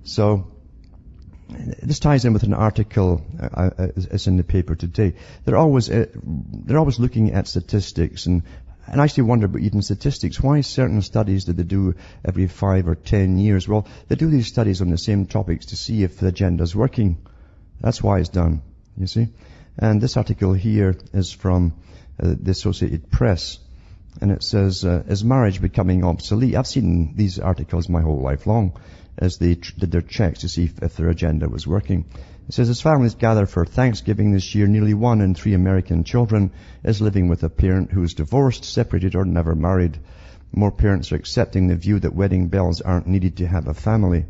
So this ties in with an article it's in the paper today. They're always looking at statistics and I actually wonder about even statistics. Why certain studies do they do every 5 or 10 years? Well, they do these studies on the same topics to see if the agenda is working. That's why it's done, you see. And this article here is from the Associated Press. And it says, is marriage becoming obsolete? I've seen these articles my whole life long as they did their checks to see if their agenda was working. It says, as families gather for Thanksgiving this year, nearly 1 in 3 American children is living with a parent who is divorced, separated, or never married. More parents are accepting the view that wedding bells aren't needed to have a family.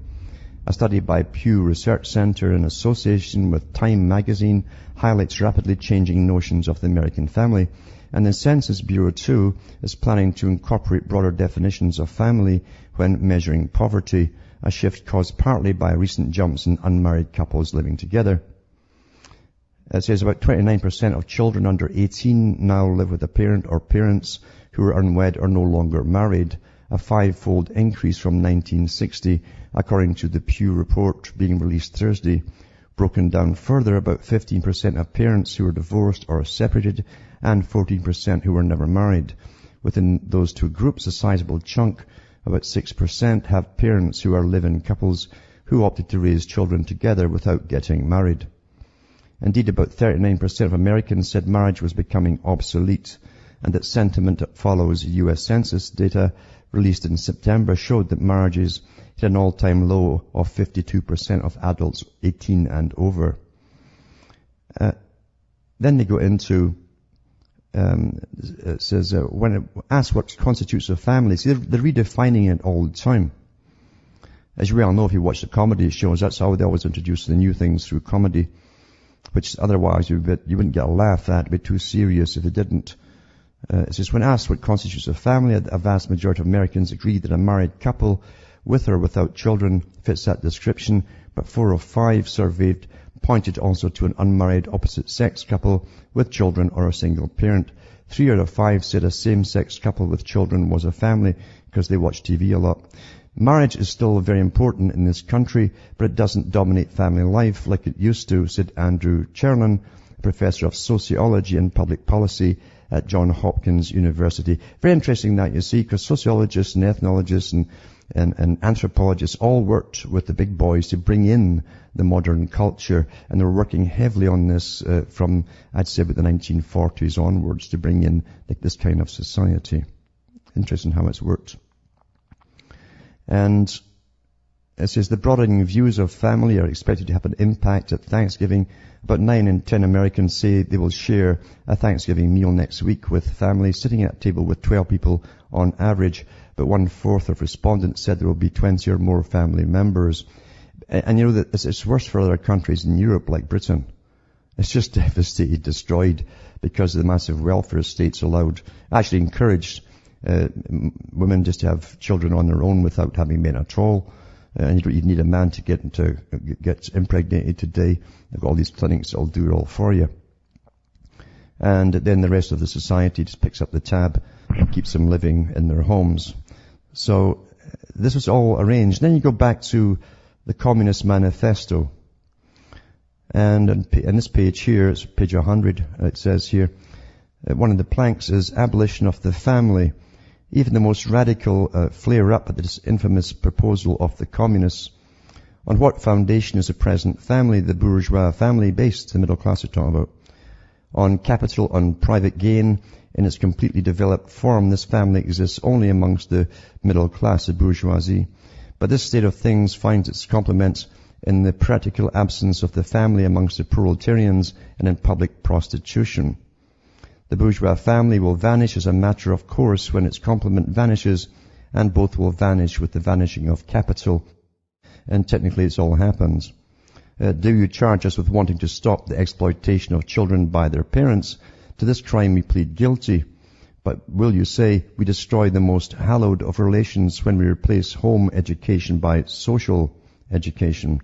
A study by Pew Research Center in association with Time magazine highlights rapidly changing notions of the American family. And the Census Bureau, too, is planning to incorporate broader definitions of family when measuring poverty, a shift caused partly by recent jumps in unmarried couples living together. It says about 29% of children under 18 now live with a parent or parents who are unwed or no longer married, a 5-fold increase from 1960, according to the Pew report being released Thursday. Broken down further, about 15% of parents who are divorced or separated and 14% who were never married. Within those two groups, a sizable chunk, about 6%, have parents who are live-in couples who opted to raise children together without getting married. Indeed, about 39% of Americans said marriage was becoming obsolete, and that sentiment that follows U.S. Census data released in September showed that marriages hit an all-time low of 52% of adults 18 and over. Then they go into it says, when it asks what constitutes a family, see, they're redefining it all the time. As you well know, if you watch the comedy shows, that's how they always introduce the new things through comedy, which otherwise you wouldn't get a laugh at. It'd be too serious if they didn't. It says, when asked what constitutes a family, a vast majority of Americans agree that a married couple with or without children fits that description, but 4 of 5 surveyed pointed also to an unmarried opposite-sex couple with children or a single parent. 3 out of 5 said a same-sex couple with children was a family because they watch TV a lot. Marriage is still very important in this country, but it doesn't dominate family life like it used to, said Andrew Chernin, professor of sociology and public policy at Johns Hopkins University. Very interesting that, you see, because sociologists and ethnologists and anthropologists all worked with the big boys to bring in the modern culture, and they were working heavily on this from, I'd say, about the 1940s onwards to bring in this kind of society. Interesting how it's worked. And it says the broadening views of family are expected to have an impact at Thanksgiving. About 9 in 10 Americans say they will share a Thanksgiving meal next week with families, sitting at a table with 12 people on average. But 1/4 of respondents said there will be 20 or more family members. And you know that it's worse for other countries in Europe, like Britain. It's just devastated, destroyed, because of the massive welfare states actually encouraged women just to have children on their own without having men at all. And you don't even need a man to get impregnated today. They've got all these clinics that'll do it all for you. And then the rest of the society just picks up the tab and keeps them living in their homes. So this was all arranged. Then you go back to the Communist Manifesto. And on this page here, it's page 100, it says here, one of the planks is abolition of the family. Even the most radical flare up at this infamous proposal of the communists. On what foundation is the present family, the bourgeois family, based, the middle class are talking about? On capital, on private gain. In its completely developed form, this family exists only amongst the middle class, the bourgeoisie. But this state of things finds its complement in the practical absence of the family amongst the proletarians and in public prostitution. The bourgeois family will vanish as a matter of course when its complement vanishes, and both will vanish with the vanishing of capital. And technically it's all happens. Do you charge us with wanting to stop the exploitation of children by their parents? To this crime we plead guilty. But will you say we destroy the most hallowed of relations when we replace home education by social education?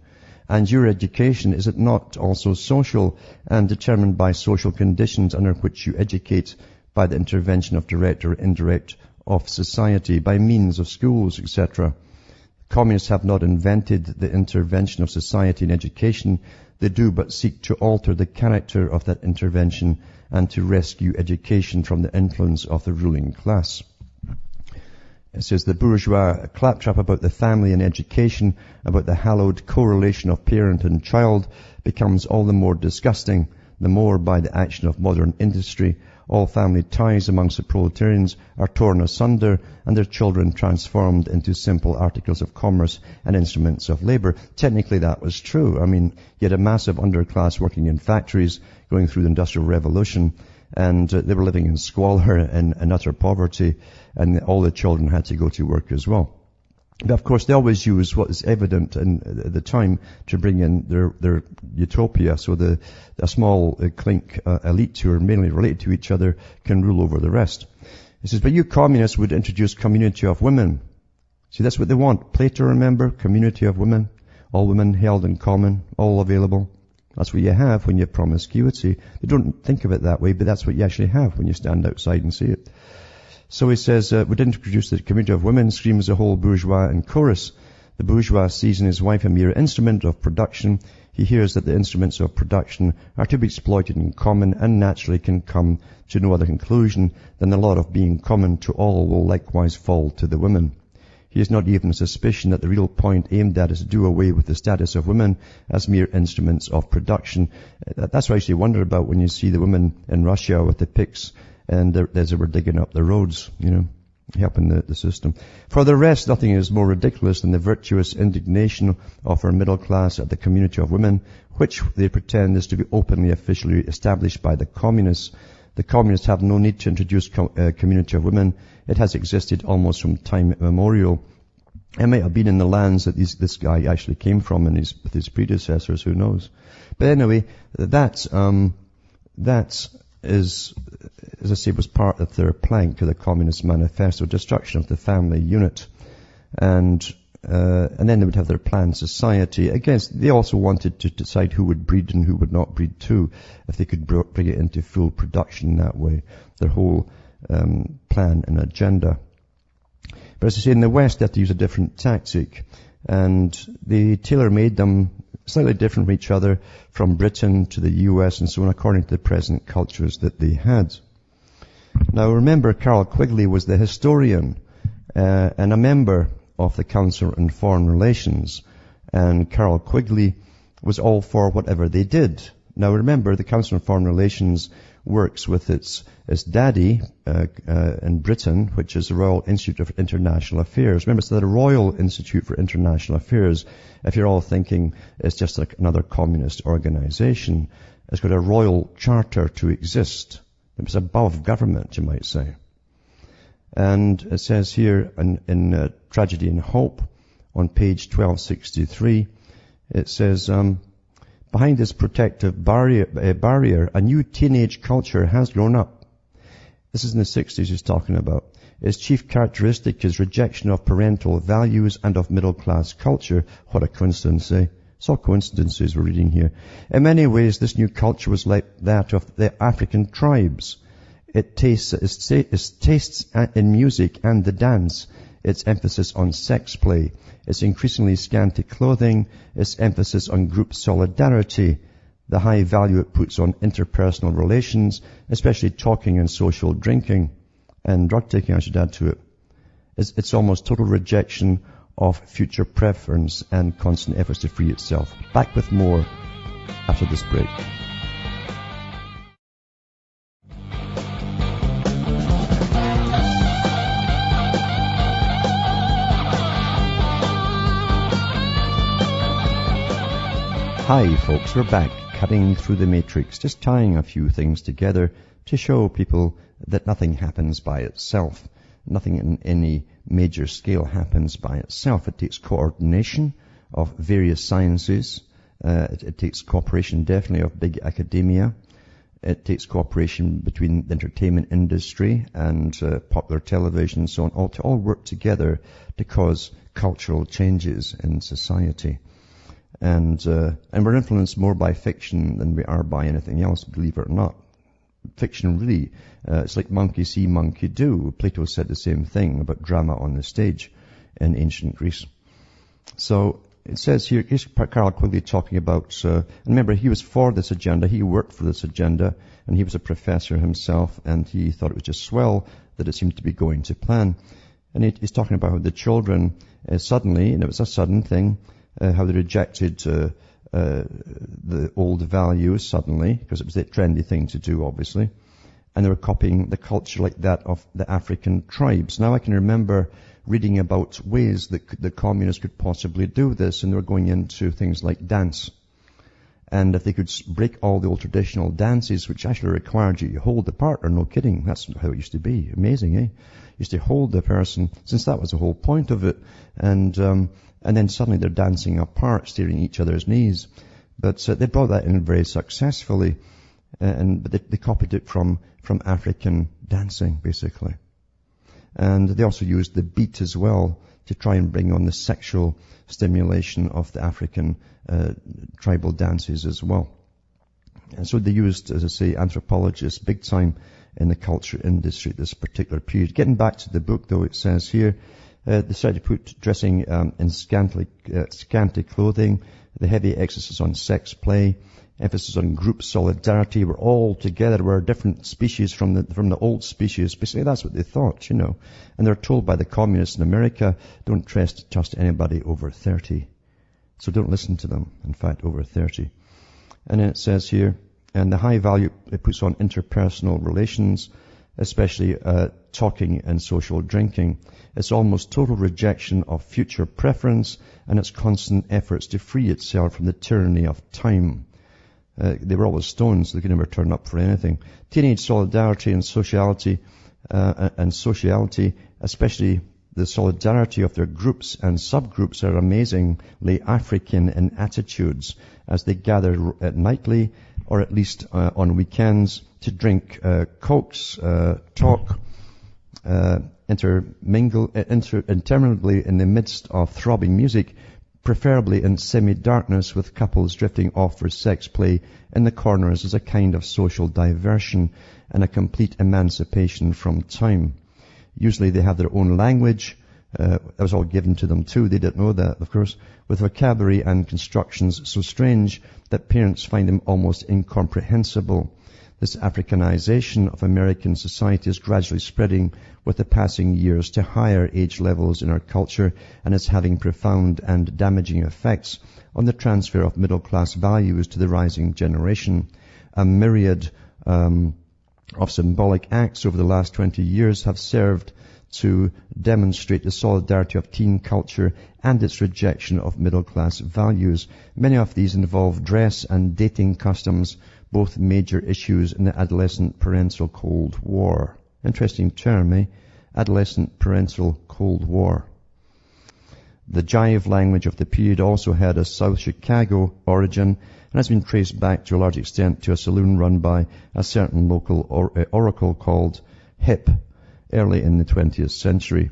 And your education, is it not also social and determined by social conditions under which you educate by the intervention of direct or indirect of society, by means of schools, etc.? Communists have not invented the intervention of society in education. They do but seek to alter the character of that intervention and to rescue education from the influence of the ruling class. It says the bourgeois claptrap about the family and education, about the hallowed correlation of parent and child, becomes all the more disgusting, the more by the action of modern industry. All family ties amongst the proletarians are torn asunder and their children transformed into simple articles of commerce and instruments of labor. Technically that was true. I mean, you had a massive underclass working in factories going through the Industrial Revolution, and they were living in squalor and utter poverty, and all the children had to go to work as well. But of course, they always use what is evident at the time to bring in their utopia, so a small clink elite who are mainly related to each other can rule over the rest. It says, but you communists would introduce community of women. See, that's what they want. Plato, remember? Community of women. All women held in common, all available. That's what you have when you have promiscuity. They don't think of it that way, but that's what you actually have when you stand outside and see it. So he says, would introduce the community of women, screams the whole bourgeois in chorus. The bourgeois sees in his wife a mere instrument of production. He hears that the instruments of production are to be exploited in common and naturally can come to no other conclusion than the lot of being common to all will likewise fall to the women. He has not even a suspicion that the real point aimed at is to do away with the status of women as mere instruments of production. That's what I actually wonder about when you see the women in Russia with the picks and as they were digging up the roads, helping the system. For the rest, nothing is more ridiculous than the virtuous indignation of our middle class at the community of women, which they pretend is to be openly, officially established by the communists. The communists have no need to introduce community of women. It has existed almost from time immemorial. It might have been in the lands that this guy actually came from and with his predecessors, who knows. But anyway, that is, as I say, was part of their plank of the Communist Manifesto, destruction of the family unit. And then they would have their planned society. Again, they also wanted to decide who would breed and who would not breed too, if they could bring it into full production that way. Their whole plan and agenda. But as I say, in the West, they have to use a different tactic. And they tailor-made them slightly different from each other, from Britain to the US and so on, according to the present cultures that they had. Now remember, Carroll Quigley was the historian and a member of the Council on Foreign Relations, and Carroll Quigley was all for whatever they did. Now remember, the Council on Foreign Relations works with its daddy in Britain, which is the Royal Institute of International Affairs. Remember, it's the Royal Institute for International Affairs. If you're all thinking it's just like another communist organization, it's got a royal charter to exist. It's above government, you might say. And it says here in Tragedy and Hope on page 1263, it says, behind this protective barrier, a new teenage culture has grown up. This is in the 60s he's talking about. Its chief characteristic is rejection of parental values and of middle-class culture. What a coincidence, eh? It's all coincidences we're reading here. In many ways, this new culture was like that of the African tribes. Its tastes in music and the dance, its emphasis on sex play, its increasingly scanty clothing, its emphasis on group solidarity, the high value it puts on interpersonal relations, especially talking and social drinking, and drug taking, I should add to it. It's almost total rejection of future preference and constant efforts to free itself. Back with more after this break. Hi folks, we're back, cutting through the matrix, just tying a few things together to show people that nothing happens by itself. Nothing in any major scale happens by itself. It takes coordination of various sciences. It takes cooperation definitely of big academia. It takes cooperation between the entertainment industry and popular television and so on, to all work together to cause cultural changes in society. And we're influenced more by fiction than we are by anything else, believe it or not. Fiction really, it's like monkey see, monkey do. Plato said the same thing about drama on the stage in ancient Greece. So it says here, here's Carroll Quigley talking about, and remember, he was for this agenda, he worked for this agenda, and he was a professor himself, and he thought it was just swell that it seemed to be going to plan. And he's talking about how the children suddenly, and it was a sudden thing, how they rejected the old values suddenly, because it was the trendy thing to do, obviously. And they were copying the culture like that of the African tribes. Now I can remember reading about ways that the communists could possibly do this, and they were going into things like dance. And if they could break all the old traditional dances, which actually required you to hold the partner, no kidding, that's how it used to be. Amazing, eh? Used to hold the person, since that was the whole point of it. And then suddenly they're dancing apart, staring at each other's knees. But they brought that in very successfully. But they copied it from African dancing, basically. And they also used the beat as well to try and bring on the sexual stimulation of the African tribal dances as well. And so they used, as I say, anthropologists big time in the culture industry at this particular period. Getting back to the book, though, it says here, they started to put dressing in scanty clothing, the heavy emphasis on sex play, emphasis on group solidarity. We're all together. We're a different species from the old species. Basically, that's what they thought, you know. And they're told by the communists in America, don't trust anybody over 30. So don't listen to them, in fact, over 30. And then it says here, and the high value it puts on interpersonal relations, especially talking and social drinking. It's almost total rejection of future preference and its constant efforts to free itself from the tyranny of time. They were always stoned, so they could never turn up for anything. Teenage solidarity and sociality, especially the solidarity of their groups and subgroups, are amazingly African in attitudes as they gather at nightly or at least on weekends to drink cokes, talk, intermingle interminably in the midst of throbbing music, preferably in semi-darkness, with couples drifting off for sex play in the corners as a kind of social diversion and a complete emancipation from time. Usually they have their own language. That was all given to them too. They didn't know that, of course, with vocabulary and constructions so strange that parents find them almost incomprehensible. This Africanization of American society is gradually spreading with the passing years to higher age levels in our culture, and is having profound and damaging effects on the transfer of middle-class values to the rising generation. A myriad of symbolic acts over the last 20 years have served to demonstrate the solidarity of teen culture and its rejection of middle-class values. Many of these involve dress and dating customs, both major issues in the adolescent parental Cold War. Interesting term, eh? Adolescent parental Cold War. The jive language of the period also had a South Chicago origin and has been traced back to a large extent to a saloon run by a certain local oracle called Hip early in the 20th century.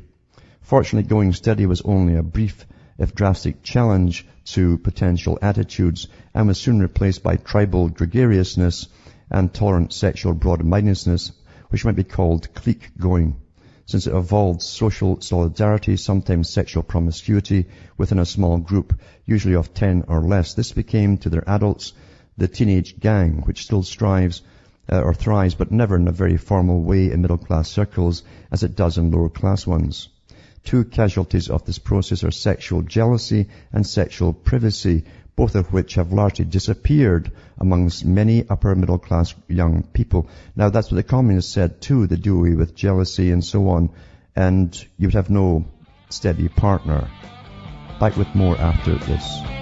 Fortunately, Going Steady was only a brief, if drastic, challenge to potential attitudes and was soon replaced by tribal gregariousness and tolerant sexual broad-mindedness, which might be called clique going, since it involved social solidarity, sometimes sexual promiscuity within a small group, usually of 10 or less. This became, to their adults, the teenage gang, which still strives or thrives, but never in a very formal way in middle-class circles as it does in lower-class ones. Two casualties of this process are sexual jealousy and sexual privacy, both of which have largely disappeared amongst many upper-middle-class young people. Now, that's what the communists said too. They do away with jealousy and so on, and you would have no steady partner. Back with more after this.